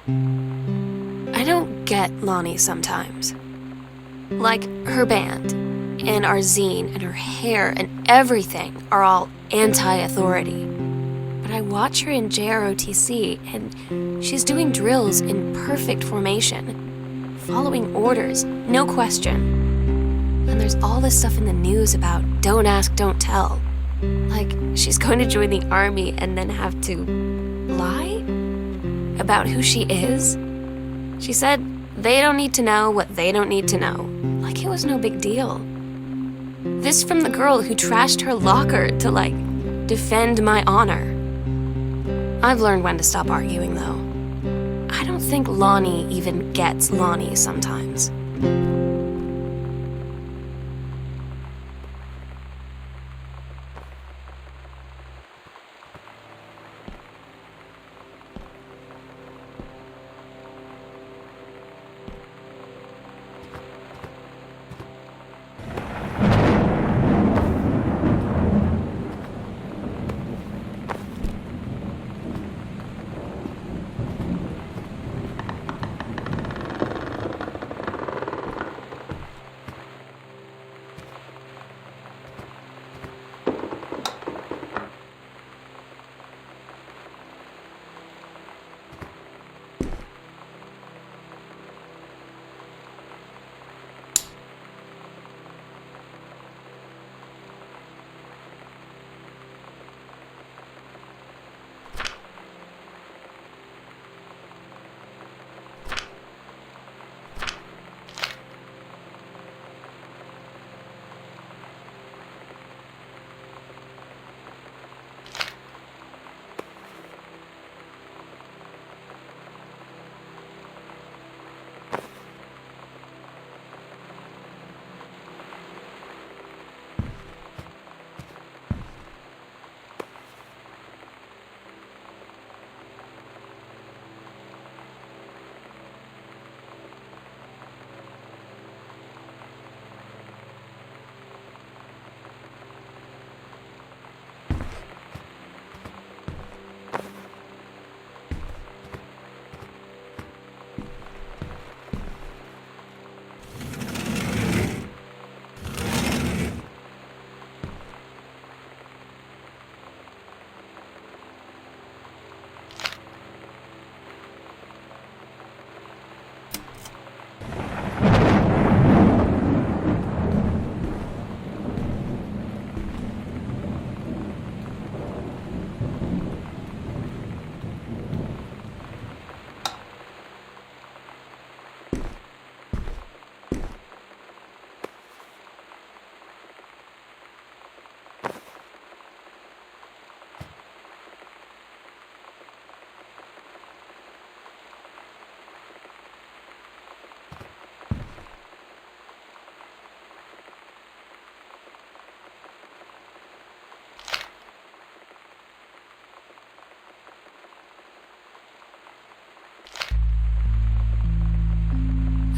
I don't get Lonnie sometimes. Like, her band, and our zine, and her hair, and everything are all anti-authority. But I watch her in JROTC, and she's doing drills in perfect formation, following orders, no question. And there's all this stuff in the news about don't ask, don't tell. Like, she's going to join the army and then have to lie about who she is. She said they don't need to know what they don't need to know. Like it was no big deal. This from the girl who trashed her locker to, like, defend my honor. I've learned when to stop arguing, though. I don't think Lonnie even gets Lonnie sometimes.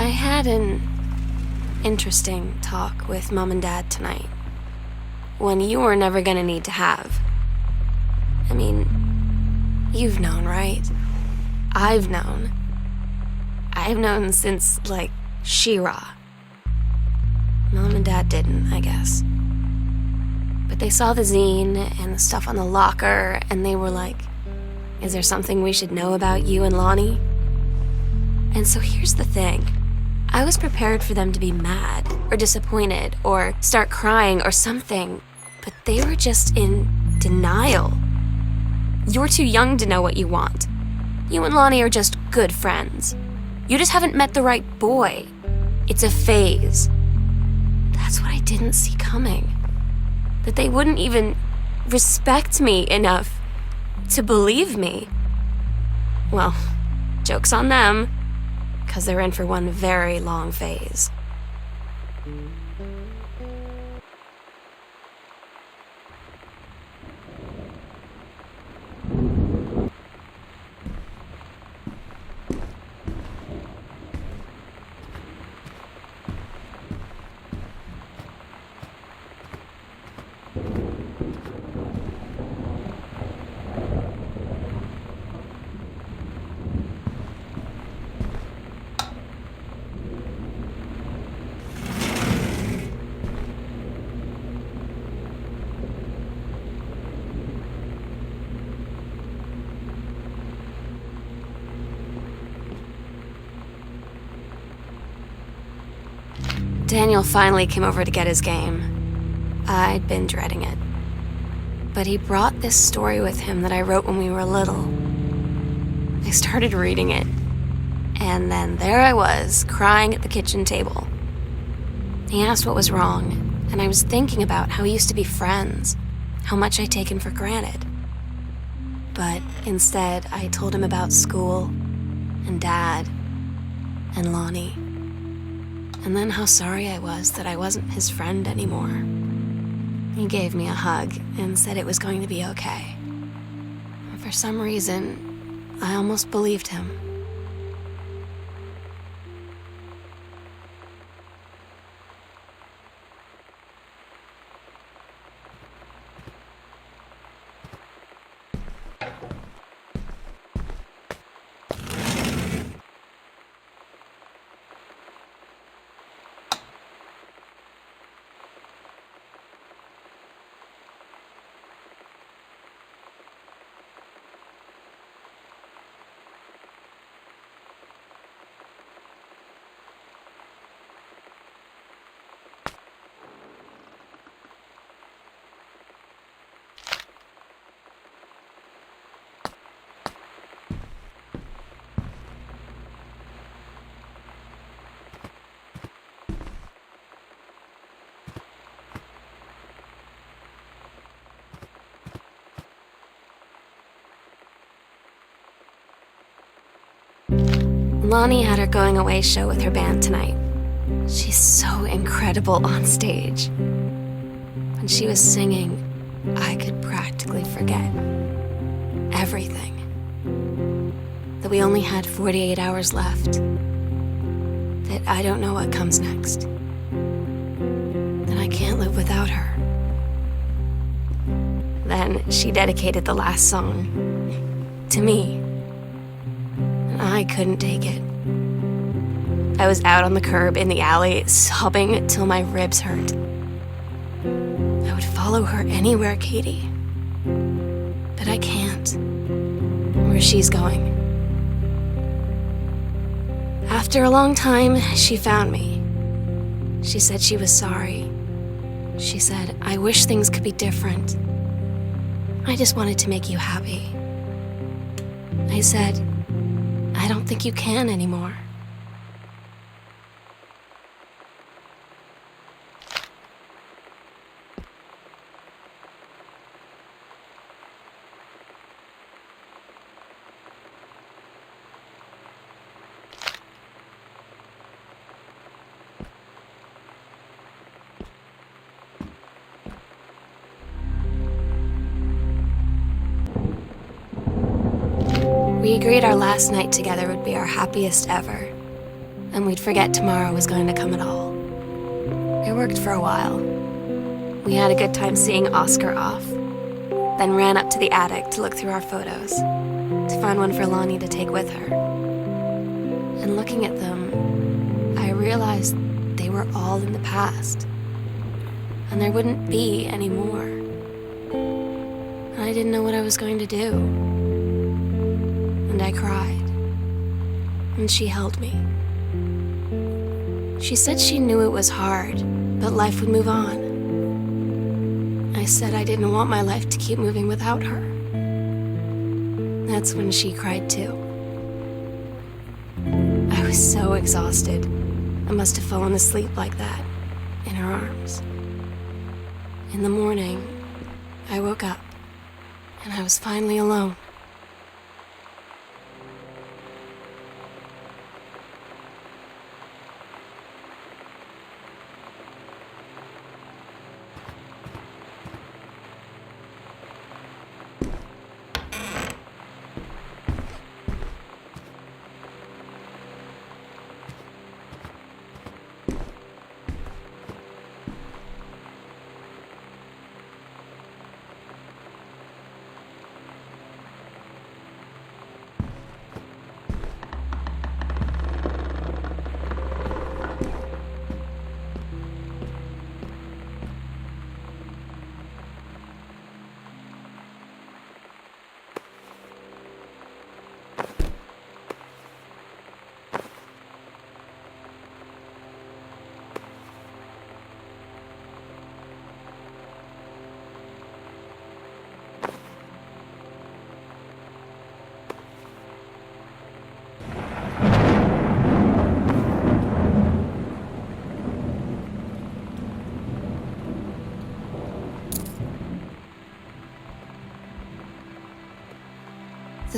I had an interesting talk with Mom and Dad tonight. One you were never gonna need to have. I mean, you've known, right? I've known. I've known since, like, She-Ra. Mom and Dad didn't, I guess. But they saw the zine and the stuff on the locker, and they were like, is there something we should know about you and Lonnie? And so here's the thing. I was prepared for them to be mad, or disappointed, or start crying, or something. But they were just in denial. You're too young to know what you want. You and Lonnie are just good friends. You just haven't met the right boy. It's a phase. That's what I didn't see coming. That they wouldn't even respect me enough to believe me. Well, joke's on them, 'cause they're in for one very long phase. Daniel finally came over to get his game. I'd been dreading it. But he brought this story with him that I wrote when we were little. I started reading it, and then there I was, crying at the kitchen table. He asked what was wrong, and I was thinking about how we used to be friends, how much I'd taken for granted. But instead, I told him about school, and Dad, and Lonnie, and then how sorry I was that I wasn't his friend anymore. He gave me a hug and said it was going to be okay. For some reason, I almost believed him. Lonnie had her going away show with her band tonight. She's so incredible on stage. When she was singing, I could practically forget everything. That we only had 48 hours left. That I don't know what comes next. That I can't live without her. Then she dedicated the last song to me. I couldn't take it. I was out on the curb in the alley, sobbing till my ribs hurt. I would follow her anywhere, Katie. But I can't. Where she's going. After a long time, she found me. She said she was sorry. She said, I wish things could be different. I just wanted to make you happy. I said, I don't think you can anymore. We agreed our last night together would be our happiest ever, and we'd forget tomorrow was going to come at all. It worked for a while. We had a good time seeing Oscar off, then ran up to the attic to look through our photos, to find one for Lonnie to take with her. And looking at them, I realized they were all in the past, and there wouldn't be any more. And I didn't know what I was going to do. And I cried, and she held me. She said she knew it was hard, but life would move on. I said I didn't want my life to keep moving without her. That's when she cried too. I was so exhausted. I must have fallen asleep like that, in her arms. In the morning, I woke up, and I was finally alone.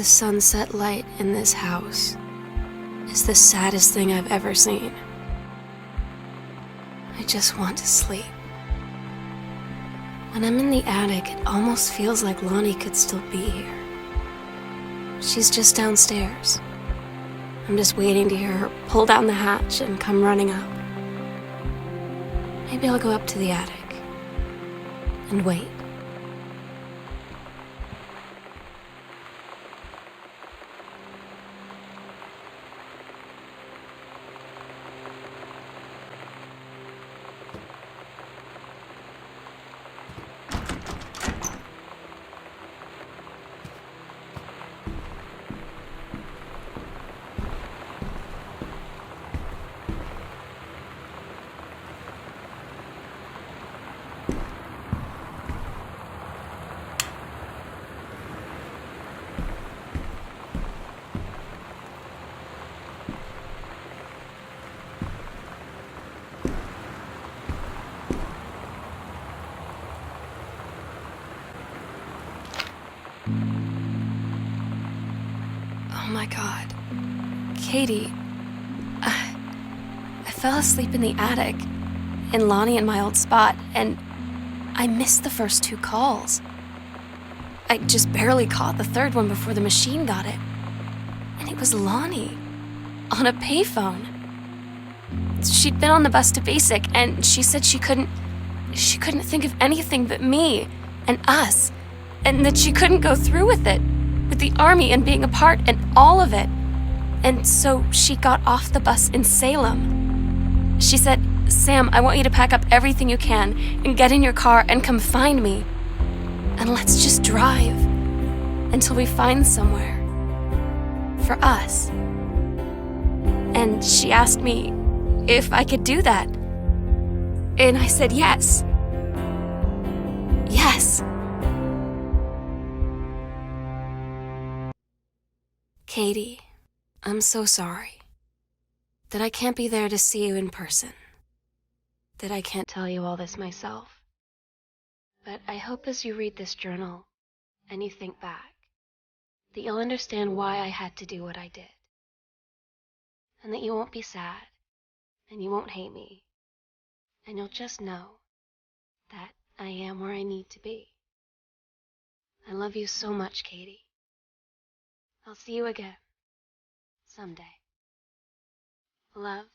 The sunset light in this house is the saddest thing I've ever seen. I just want to sleep. When I'm in the attic, it almost feels like Lonnie could still be here. She's just downstairs. I'm just waiting to hear her pull down the hatch and come running up. Maybe I'll go up to the attic and wait. Oh my God. Katie, I fell asleep in the attic, in Lonnie and my old spot, and I missed the first 2 calls. I just barely caught the third one before the machine got it. And it was Lonnie, on a payphone. She'd been on the bus to Basic, and she said she couldn't think of anything but me and us, and that she couldn't go through with it, with the Army and being apart and all of it. And so she got off the bus in Salem. She said, "Sam, I want you to pack up everything you can and get in your car and come find me. And let's just drive until we find somewhere for us." And she asked me if I could do that. And I said yes. Yes. Katie, I'm so sorry that I can't be there to see you in person, that I can't tell you all this myself. But I hope as you read this journal and you think back, that you'll understand why I had to do what I did. And that you won't be sad, and you won't hate me, and you'll just know that I am where I need to be. I love you so much, Katie. I'll see you again someday. Love,